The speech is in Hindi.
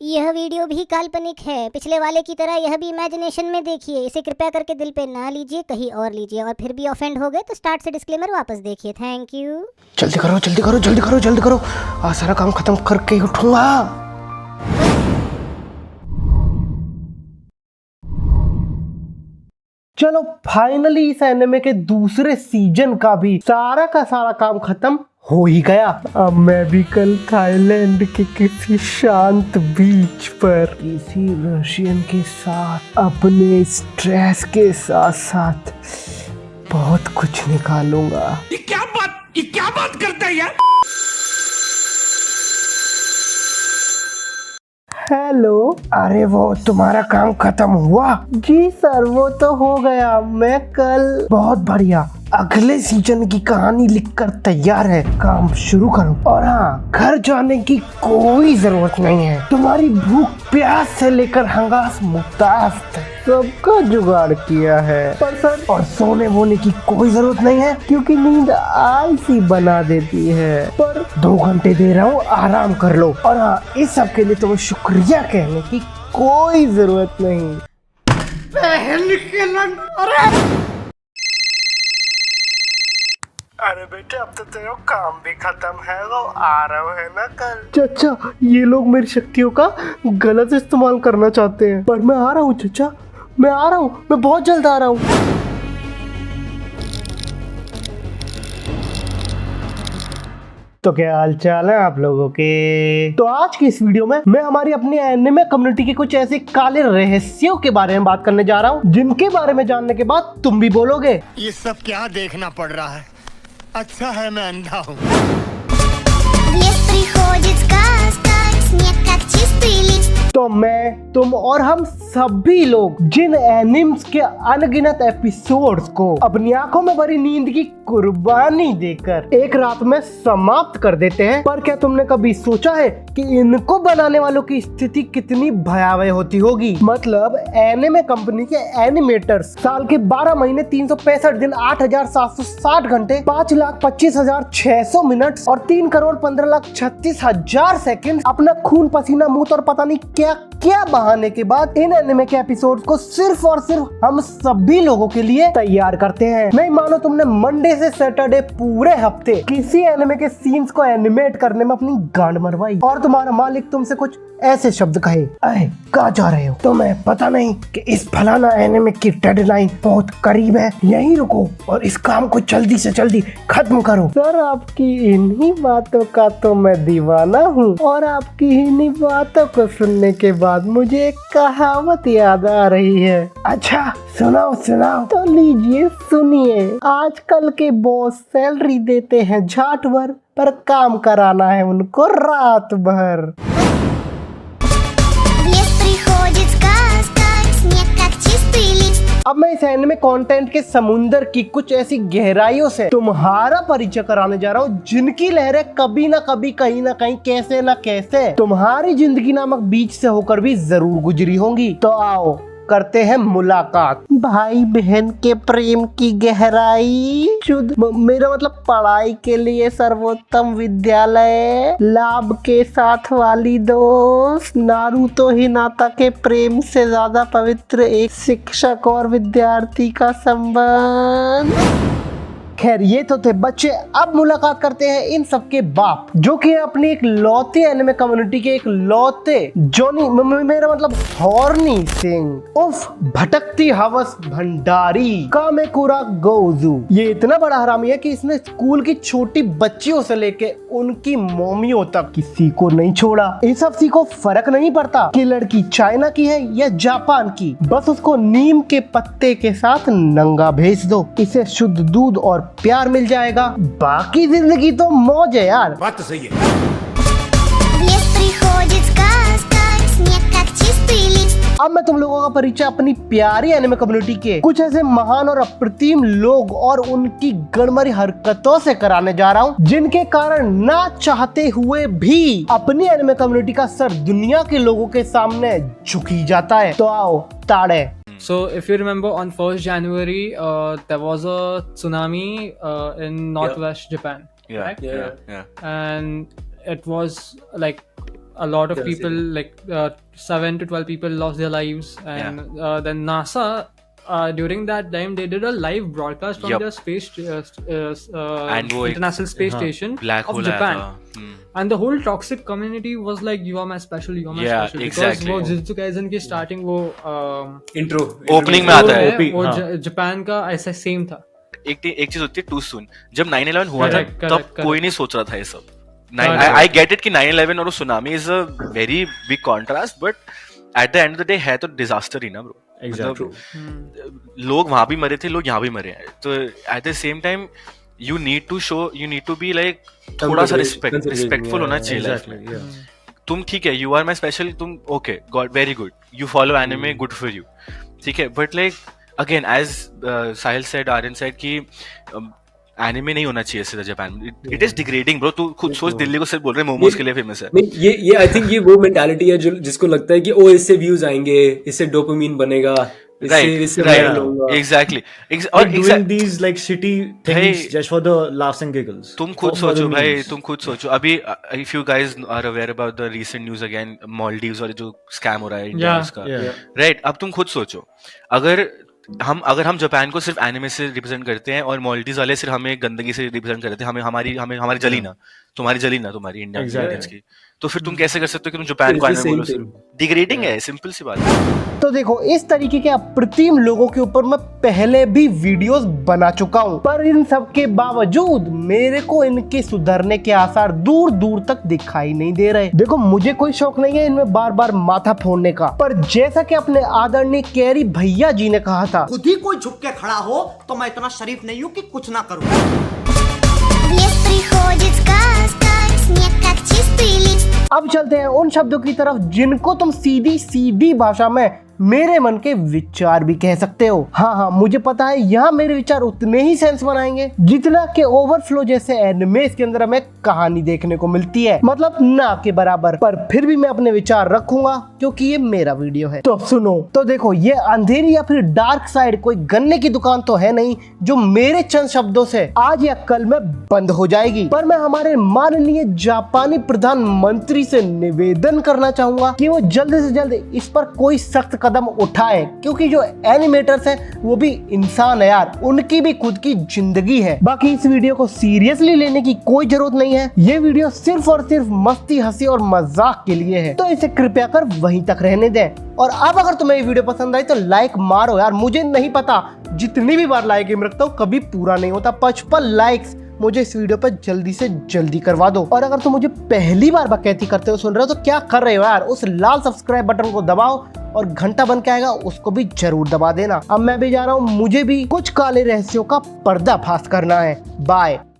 यह वीडियो भी काल्पनिक है। पिछले वाले की तरह यह भी इमेजिनेशन में देखिए। इसे कृपया करके दिल पे ना लीजिए, कहीं और लीजिए। और फिर भी ऑफेंड हो गए तो स्टार्ट से डिस्क्लेमर वापस देखिए। Thank you. जल्दी करो जल्दी करो जल्दी करो जल्दी करो, आज सारा काम खत्म करके ही उठूंगा। चलो फाइनली इस एनिमे के दूसरे सीजन का भी सारा काम खत्म हो ही गया। अब मैं भी कल थाईलैंड के किसी शांत बीच पर किसी रशियन के साथ अपने स्ट्रेस के साथ साथ बहुत कुछ निकालूंगा। ये क्या बात करता है यार। हेलो, अरे वो तुम्हारा काम खत्म हुआ? जी सर, वो तो हो गया। मैं कल बहुत बढ़िया अगले सीजन की कहानी लिखकर तैयार है। काम शुरू करो। और हाँ, घर जाने की कोई जरूरत नहीं है। तुम्हारी भूख प्यास से लेकर हंगास मुताफ सबका जुगाड़ किया है। पर सर, और सोने वोने की कोई जरूरत नहीं है क्योंकि नींद आलसी बना देती है। पर 2 घंटे दे रहा हूँ, आराम कर लो। और हाँ, इस सब के लिए तुम्हें शुक्रिया कहने की कोई जरूरत नहीं। अरे बेटे, अब तो तेरा काम भी खत्म है। वो आ रहा है ना कल। चाचा, ये लोग मेरी शक्तियों का गलत इस्तेमाल करना चाहते हैं। पर मैं आ रहा हूँ चाचा, मैं आ रहा हूँ, मैं बहुत जल्द आ रहा हूँ। तो क्या हाल चाल है आप लोगों के? तो आज की इस वीडियो में मैं हमारी अपनी एनिमे कम्युनिटी के कुछ ऐसे काले रहस्यों के बारे में बात करने जा रहा हूँ, जिनके बारे में जानने के बाद तुम भी बोलोगे, ये सब क्या देखना पड़ रहा है। अच्छा है मैं अंधा हूँ। В лес приходит сказка, снег как чистый лист. तो मैं, तुम और हम सभी लोग जिन एनिम्स के अनगिनत एपिसोड्स को अपनी आंखों में भरी नींद की कुर्बानी देकर एक रात में समाप्त कर देते हैं, पर क्या तुमने कभी सोचा है कि इनको बनाने वालों की स्थिति कितनी भयावह होती होगी? मतलब एनिमे कंपनी के एनिमेटर्स साल के 12 महीने 365 दिन 8,760 घंटे 5,25,600 मिनट और 3,15,36,000 सेकंड अपना खून पसीना मूत और पता नहीं क्या क्या बहाने के बाद इन एनिमे के एपिसोड्स को सिर्फ और सिर्फ हम सभी लोगों के लिए तैयार करते हैं। नहीं मानो तुमने मंडे से सैटरडे पूरे हफ्ते किसी एनिमे के सीन्स को एनिमेट करने में अपनी गांड मरवाई और तुम्हारा मालिक तुमसे कुछ ऐसे शब्द कहे, अरे कहाँ जा रहे हो? तुम्हें पता नहीं कि इस फलाना एनिमे की डेडलाइन बहुत करीब है, यहीं रुको और इस काम को जल्दी से जल्दी खत्म करो। सर, आपकी इन्हीं बातों का तो मैं दीवाना हूँ और आपकी इन्हीं बातों को सुनने के बाद मुझे एक कहावत याद आ रही है। अच्छा, सुनाओ सुनाओ। तो लीजिए सुनिए। आजकल के बॉस सैलरी देते हैं झाट भर, पर काम कराना है उनको रात भर। В лес приходит сказка, снег как чистый лист. अब मैं इस एनिमे कंटेंट के समुंदर की कुछ ऐसी गहराइयों से तुम्हारा परिचय कराने जा रहा हूँ, जिनकी लहरें कभी ना कभी कहीं ना कहीं कैसे ना कैसे तुम्हारी जिंदगी नामक बीच से होकर भी जरूर गुजरी होंगी। तो आओ करते हैं मुलाकात। भाई बहन के प्रेम की गहराई, मेरा मतलब पढ़ाई के लिए सर्वोत्तम विद्यालय, लाभ के साथ वाली दोस्त, नारुतो हिनाता के प्रेम से ज्यादा पवित्र एक शिक्षक और विद्यार्थी का संबंध। खैर, ये तो थे बच्चे। अब मुलाकात करते हैं इन सबके बाप, जो कि अपनी एक लौते एनिमे कम्युनिटी के एक लौते जोनी, मेरा मतलब हॉर्नी सिंह उफ भटकती हवस भंडारी कामेकुरा गोजू। ये इतना बड़ा हरामी है कि इसने स्कूल की छोटी बच्चियों से लेके उनकी मम्मियों तक किसी को नहीं छोड़ा। इस अफसी को फर्क नहीं पड़ता कि लड़की चाइना की है या जापान की, बस उसको नीम के पत्ते के साथ नंगा भेज दो, इसे शुद्ध दूध और प्यार मिल जाएगा। बाकी जिंदगी तो मौज है यार। बात तो सही है। В лес приходит сказка, снег как чистый лист. अब मैं तुम लोगों का परिचय अपनी प्यारी एनिमे कम्युनिटी के कुछ ऐसे महान और अप्रतिम लोग और उनकी गड़मरी हरकतों से कराने जा रहा हूँ, जिनके कारण ना चाहते हुए भी अपनी एनिमे कम्युनिटी का सर दुनिया के लोगों के सामने झुकी जाता है। तो आओ ताड़े। So, if you remember, on 1st January, there was a tsunami in northwest Japan. Yeah, right? yeah. And it was like a lot of people, like 7 to 12 people lost their lives, and then NASA during that time they did a live broadcast from their space And वो international space station black of hole Japan. आया था. And the whole toxic community was like, you are my special, you are my Yeah, special, exactly. because वो Jujutsu Kaisen की starting वो इंट्रो Opening में आता है. वो जापान का ऐसा सेम था. एक चीज होती है टू सून. जब 9/11 हुआ था Correct, तब correct. कोई नहीं सोच रहा था ये सब. I get it कि 9/11 और tsunami is a very big contrast, but at the end of the day है तो disaster ही ना bro. Exactly. लोग वहां भी मरे थे, लोग यहाँ भी मरे हैं. तो at the same time you need to be like थोड़ा सा respectful होना चाहिए लाइफ में. तुम ठीक है, यू आर माई स्पेशल, तुम okay, god very good, you follow anime, good for you, ठीक है. But like again as Sahil said, Aryan said कि एनिमे नहीं होना चाहिए सीधा जापान में. It is degrading bro. तू खुद सोच, दिल्ली को सिर्फ बोल रहे हैं मोमोज के लिए फेमस है. ये आई थिंक ये वो मेंटालिटी है जो जिसको लगता है कि ओ इससे व्यूज आएंगे, इससे डोपामिन बनेगा, इससे वायरल होगा. एग्जैक्टली. और doing these like shitty things just for the laughs and giggles. तुम खुद सोचो भाई, तुम खुद सोचो. अभी if you guys are aware about the recent news again, Maldives और जो स्कैम हो रहा है इंडिया का, राइट? अब तुम खुद सोचो, अगर हम जापान को सिर्फ एनिमे से रिप्रेजेंट करते हैं और मालदीव वाले सिर्फ हमें गंदगी से रिप्रेजेंट करते हैं, हमारी जली ना, तुम्हारी इंडिया की, तो फिर तुम कैसे कर सकते हो कि तुम जापान को एनिमे बोलो? डिग्रेडिंग है, सिंपल सी बात है. तो देखो, इस तरीके के अप्रतिम लोगों के ऊपर मैं पहले भी वीडियोस बना चुका हूँ, पर इन सब के बावजूद मेरे को इनके सुधरने के आसार दूर दूर तक दिखाई नहीं दे रहे. देखो, मुझे कोई शौक नहीं है इनमें बार बार माथा फोड़ने का, पर जैसा कि अपने आदरणीय कैरी भैया जी ने कहा था, खुद ही कोई झुक के खड़ा हो तो मैं इतना शरीफ नहीं हूँ कि कुछ ना करूँ. अब चलते हैं उन शब्दों की तरफ जिनको तुम सीधी भाषा में मेरे मन के विचार भी कह सकते हो. हाँ, मुझे पता है यहाँ मेरे विचार उतने ही सेंस बनाएंगे जितना के ओवरफ्लो जैसे एनिमेस के अंदर हमें कहानी देखने को मिलती है, मतलब ना के बराबर. पर फिर भी मैं अपने विचार रखूंगा क्योंकि ये मेरा वीडियो है. तो सुनो, तो देखो, ये अंधेरी या फिर डार्क साइड कोई गन्ने की दुकान तो है नहीं जो मेरे चंद शब्दों से आज या कल में बंद हो जाएगी. पर मैं हमारे माननीय जापानी प्रधानमंत्री से निवेदन करना चाहूंगा कि वो जल्द से जल्द इस पर कोई सख्त कदम उठाए, क्योंकि जो एनिमेटर्स हैं वो भी इंसान है यार, उनकी भी खुद की जिंदगी है. बाकी इस वीडियो को सीरियसली लेने की कोई जरूरत नहीं है. ये वीडियो सिर्फ और सिर्फ मस्ती, हंसी और मजाक के लिए है, तो इसे कृपया कर वहीं तक रहने दें. और अब अगर तुम्हें ये वीडियो पसंद आई तो लाइक मारो यार. मुझे नहीं पता जितनी भी बार लाइक एम रखता हूँ कभी पूरा नहीं होता. 55 लाइक्स मुझे इस वीडियो पर जल्दी से जल्दी करवा दो. और अगर तुम मुझे पहली बार बकैती करते हो सुन रहे हो तो क्या कर रहे हो यार, उस लाल सब्सक्राइब बटन को दबाओ और घंटा बन के आएगा उसको भी जरूर दबा देना. अब मैं भी जा रहा हूँ, मुझे भी कुछ काले रहस्यों का पर्दाफाश करना है. बाय.